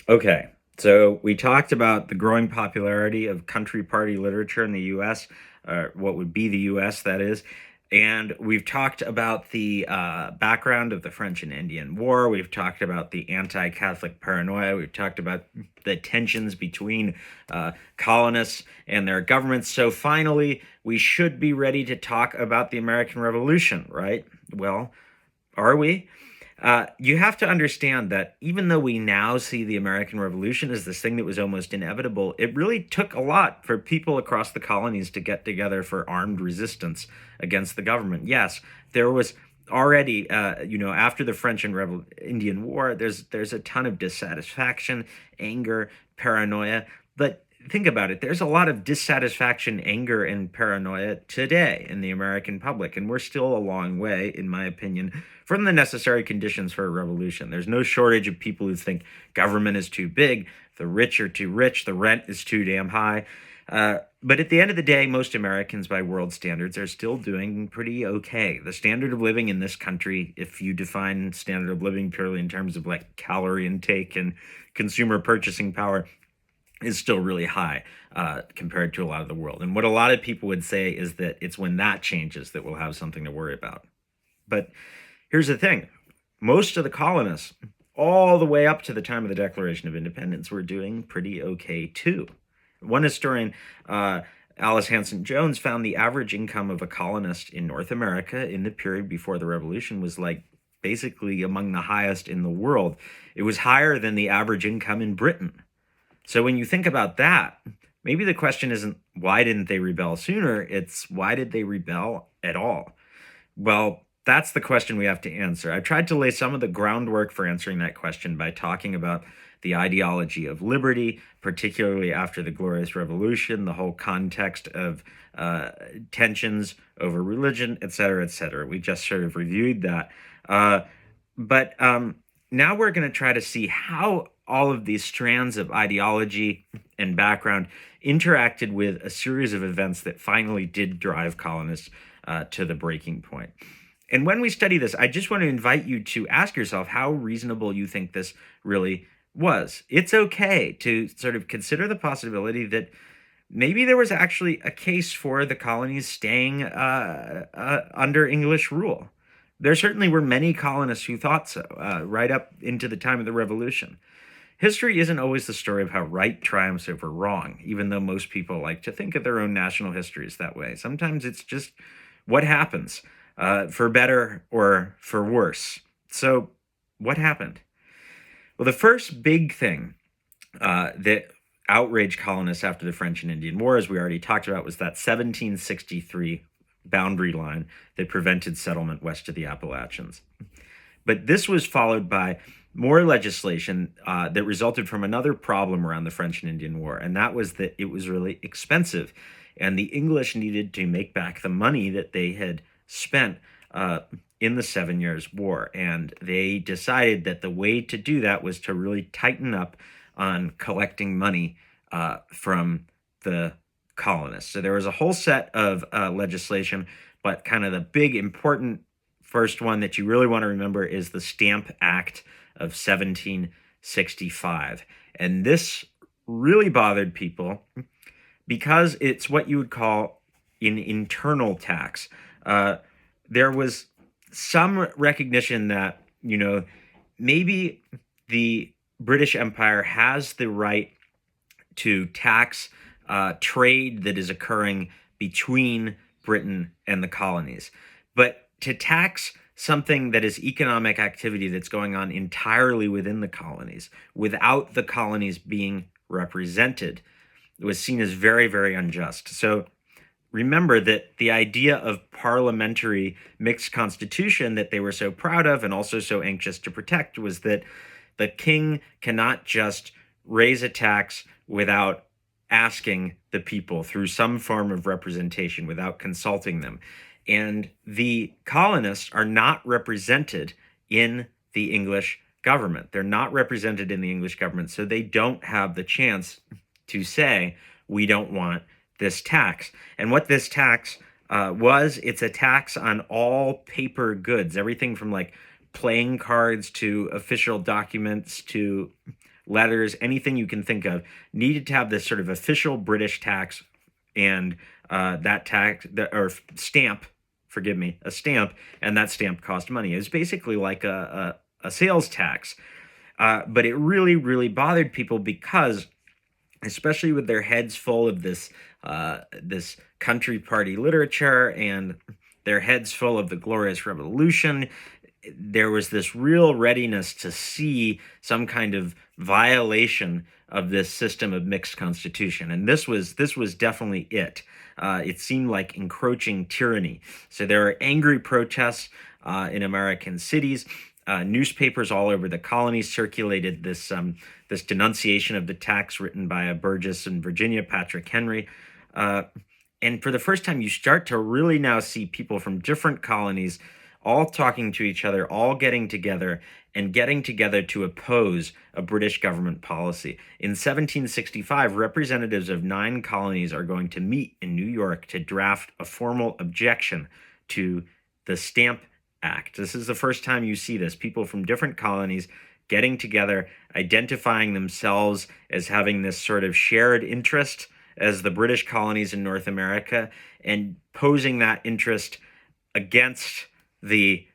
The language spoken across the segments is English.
Okay, so we talked about the growing popularity of country party literature in the US, what would be the US, that is. And we've talked about the background of the French and Indian War. We've talked about the anti Catholic paranoia. We've talked about the tensions between colonists and their governments. So finally, we should be ready to talk about the American Revolution, right? Well, are we? You have to understand that even though we now see the American Revolution as this thing that was almost inevitable, it really took a lot for people across the colonies to get together for armed resistance against the government. Yes, there was already, after the French and Indian War, there's a ton of dissatisfaction, anger, paranoia, but think about it. There's a lot of dissatisfaction, anger, and paranoia today in the American public, and we're still a long way, in my opinion, from the necessary conditions for a revolution. There's no shortage of people who think government is too big, the rich are too rich, the rent is too damn high. But at the end of the day, most Americans, by world standards, are still doing pretty okay. The standard of living in this country, if you define standard of living purely in terms of like calorie intake and consumer purchasing power, is still really high compared to a lot of the world. And what a lot of people would say is that it's when that changes that we'll have something to worry about. But here's the thing, most of the colonists, all the way up to the time of the Declaration of Independence, were doing pretty okay too. One historian, Alice Hanson Jones, found the average income of a colonist in North America in the period before the Revolution was like basically among the highest in the world. It was higher than the average income in Britain. So when you think about that, maybe the question isn't why didn't they rebel sooner? It's why did they rebel at all? Well, that's the question we have to answer. I've tried to lay some of the groundwork for answering that question by talking about the ideology of liberty, particularly after the Glorious Revolution, the whole context of tensions over religion, et cetera, et cetera. We just sort of reviewed that. But now we're going to try to see how all of these strands of ideology and background interacted with a series of events that finally did drive colonists to the breaking point. And when we study this, I just want to invite you to ask yourself how reasonable you think this really was. It's okay to sort of consider the possibility that maybe there was actually a case for the colonies staying under English rule. There certainly were many colonists who thought so, right up into the time of the Revolution. History isn't always the story of how right triumphs over wrong, even though most people like to think of their own national histories that way. Sometimes it's just what happens, for better or for worse. So, what happened? Well, the first big thing that outraged colonists after the French and Indian War, as we already talked about, was that 1763 boundary line that prevented settlement west of the Appalachians. But this was followed by more legislation that resulted from another problem around the French and Indian War, and that was that it was really expensive, and the English needed to make back the money that they had spent in the 7 Years' War, and they decided that the way to do that was to really tighten up on collecting money from the colonists. So there was a whole set of legislation, but kind of the big important first one that you really want to remember is the Stamp Act of 1765. And this really bothered people because it's what you would call an internal tax. There was some recognition that, maybe the British Empire has the right to tax trade that is occurring between Britain and the colonies. But to tax something that is economic activity that's going on entirely within the colonies without the colonies being represented was seen as very, very unjust. So remember that the idea of parliamentary mixed constitution that they were so proud of and also so anxious to protect was that the king cannot just raise a tax without asking the people through some form of representation, without consulting them. And the colonists are not represented in the English government. They're not represented in the English government, so they don't have the chance to say, we don't want this tax. And what this tax it's a tax on all paper goods, everything from like playing cards to official documents to letters, anything you can think of, needed to have this sort of official British tax, and that tax or stamp, forgive me, a stamp, and that stamp cost money. It was basically like a sales tax. But it really, really bothered people because, especially with their heads full of this country party literature and their heads full of the Glorious Revolution, there was this real readiness to see some kind of violation of this system of mixed constitution, and this was definitely it. It seemed like encroaching tyranny. So there are angry protests in American cities. Newspapers all over the colonies circulated this denunciation of the tax, written by a Burgess in Virginia, Patrick Henry. And for the first time, you start to really now see people from different colonies all talking to each other, all getting together to oppose a British government policy. In 1765, representatives of 9 colonies are going to meet in New York to draft a formal objection to the Stamp Act. This is the first time you see this. People from different colonies getting together, identifying themselves as having this sort of shared interest as the British colonies in North America, and posing that interest against the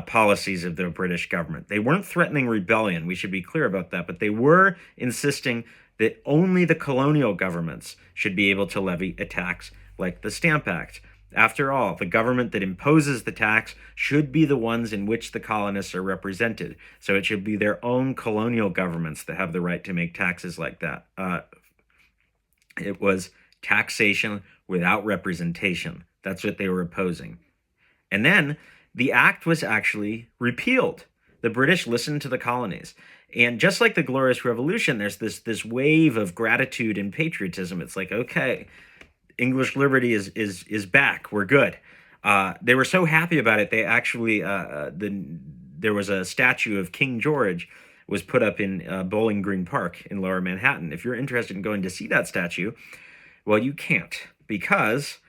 policies of the British government. They weren't threatening rebellion, we should be clear about that, but they were insisting that only the colonial governments should be able to levy a tax like the Stamp Act. After all, the government that imposes the tax should be the ones in which the colonists are represented. So it should be their own colonial governments that have the right to make taxes like that. It was taxation without representation. That's what they were opposing. And then the act was actually repealed. The British listened to the colonies. And just like the Glorious Revolution, there's this wave of gratitude and patriotism. It's like, okay, English liberty is back. We're good. They were so happy about it. They actually there was a statue of King George was put up in Bowling Green Park in Lower Manhattan. If you're interested in going to see that statue, well, you can't, because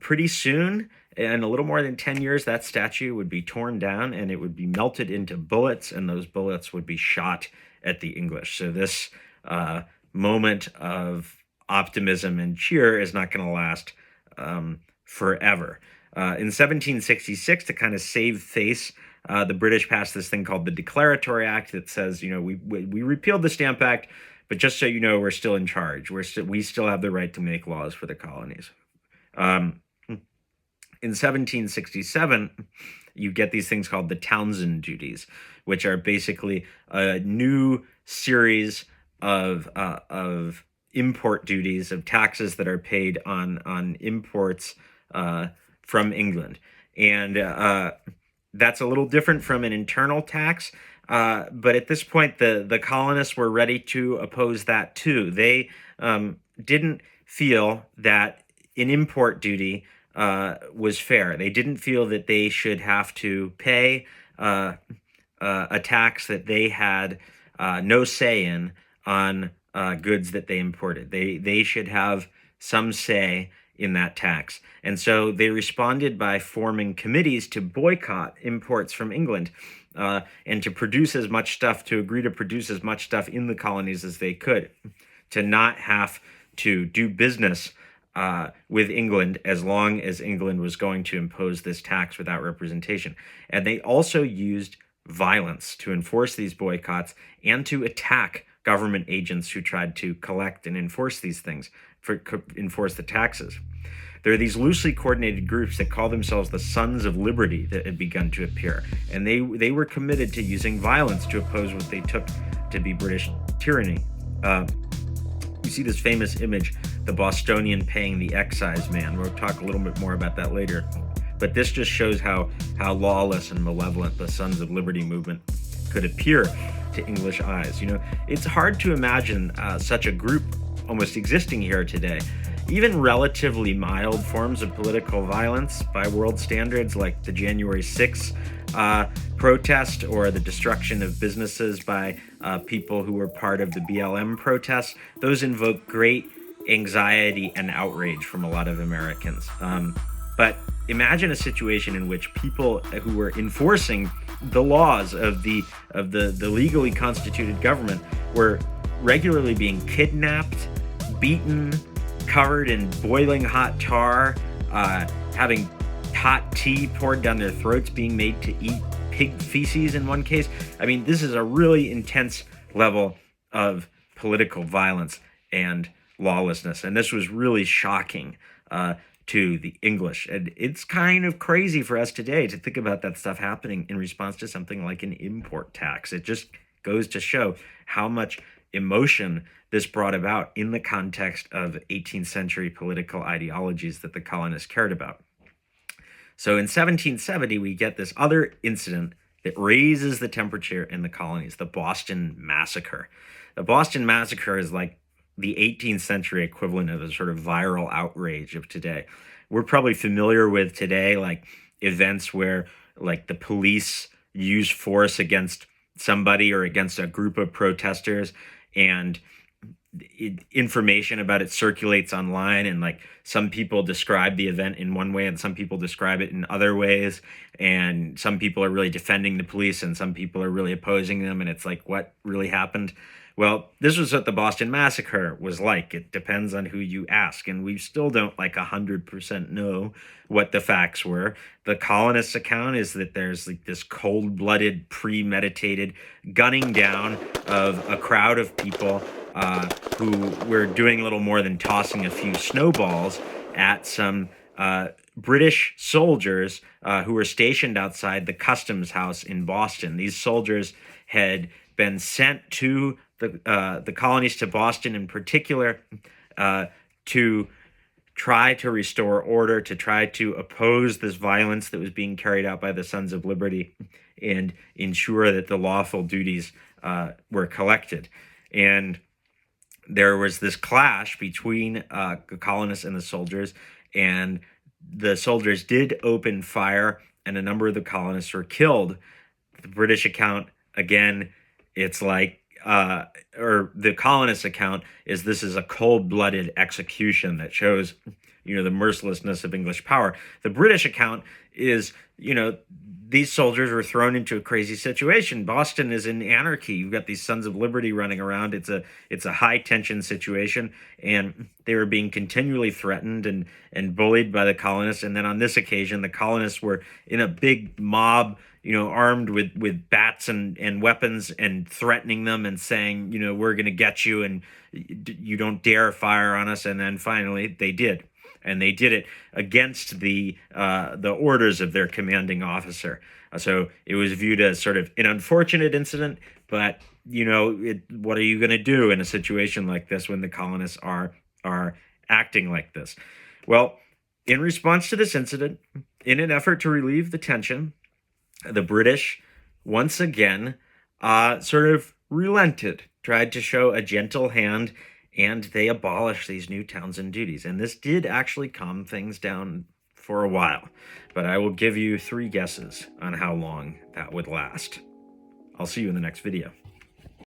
pretty soon, in a little more than 10 years, that statue would be torn down and it would be melted into bullets, and those bullets would be shot at the English. So this moment of optimism and cheer is not going to last forever. In 1766, to kind of save face, the British passed this thing called the Declaratory Act that says, we repealed the Stamp Act, but just so you know, we're still in charge. We still have the right to make laws for the colonies. In 1767, you get these things called the Townshend duties, which are basically a new series of import duties, of taxes that are paid on imports from England. And that's a little different from an internal tax, but at this point, the colonists were ready to oppose that too. They didn't feel that an import duty was fair. They didn't feel that they should have to pay a tax that they had no say in on goods that they imported. They should have some say in that tax. And so they responded by forming committees to boycott imports from England, and to produce as much stuff, to agree to produce as much stuff in the colonies as they could, to not have to do business with England as long as England was going to impose this tax without representation. And they also used violence to enforce these boycotts and to attack government agents who tried to collect and enforce these things, enforce the taxes. There are these loosely coordinated groups that call themselves the Sons of Liberty that had begun to appear, and they were committed to using violence to oppose what they took to be British tyranny. You see this famous image, the Bostonian paying the excise man. We'll talk a little bit more about that later. But this just shows how lawless and malevolent the Sons of Liberty movement could appear to English eyes. It's hard to imagine such a group almost existing here today. Even relatively mild forms of political violence by world standards, like the January 6th protest or the destruction of businesses by people who were part of the BLM protests, those invoke great anxiety and outrage from a lot of Americans. But imagine a situation in which people who were enforcing the laws of the legally constituted government were regularly being kidnapped, beaten, covered in boiling hot tar, having hot tea poured down their throats, being made to eat pig feces in one case. I mean, this is a really intense level of political violence and lawlessness. And this was really shocking to the English. And it's kind of crazy for us today to think about that stuff happening in response to something like an import tax. It just goes to show how much emotion this brought about in the context of 18th century political ideologies that the colonists cared about. So in 1770, we get this other incident that raises the temperature in the colonies, the Boston Massacre. The Boston Massacre is like the 18th century equivalent of a sort of viral outrage of today. We're probably familiar with today, like events where like the police use force against somebody or against a group of protesters, and information about it circulates online, and like some people describe the event in one way and some people describe it in other ways, and some people are really defending the police and some people are really opposing them, and it's like, what really happened? Well, this was what the Boston Massacre was like. It depends on who you ask, and we still don't like 100% know what the facts were. The colonists' account is that there's like this cold-blooded, premeditated gunning down of a crowd of people who were doing little more than tossing a few snowballs at some British soldiers who were stationed outside the customs house in Boston. These soldiers had been sent to the colonies, to Boston in particular, to try to restore order, to try to oppose this violence that was being carried out by the Sons of Liberty, and ensure that the lawful duties were collected. And there was this clash between the colonists and the soldiers, and the soldiers did open fire, and a number of the colonists were killed. The British account, again, it's like, or the colonists' account is this is a cold-blooded execution that shows, the mercilessness of English power. The British account is, these soldiers were thrown into a crazy situation. Boston is in anarchy. You've got these Sons of Liberty running around. It's a high tension situation, and they were being continually threatened and bullied by the colonists. And then on this occasion, the colonists were in a big mob, armed with bats and weapons, and threatening them and saying, we're going to get you, and you don't dare fire on us. And then finally they did. And they did it against the orders of their commanding officer. So it was viewed as sort of an unfortunate incident, but what are you going to do in a situation like this when the colonists are acting like this? Well, in response to this incident, in an effort to relieve the tension, the British once again sort of relented, tried to show a gentle hand, and they abolished these new Townshend duties. And this did actually calm things down for a while. But I will give you 3 guesses on how long that would last. I'll see you in the next video.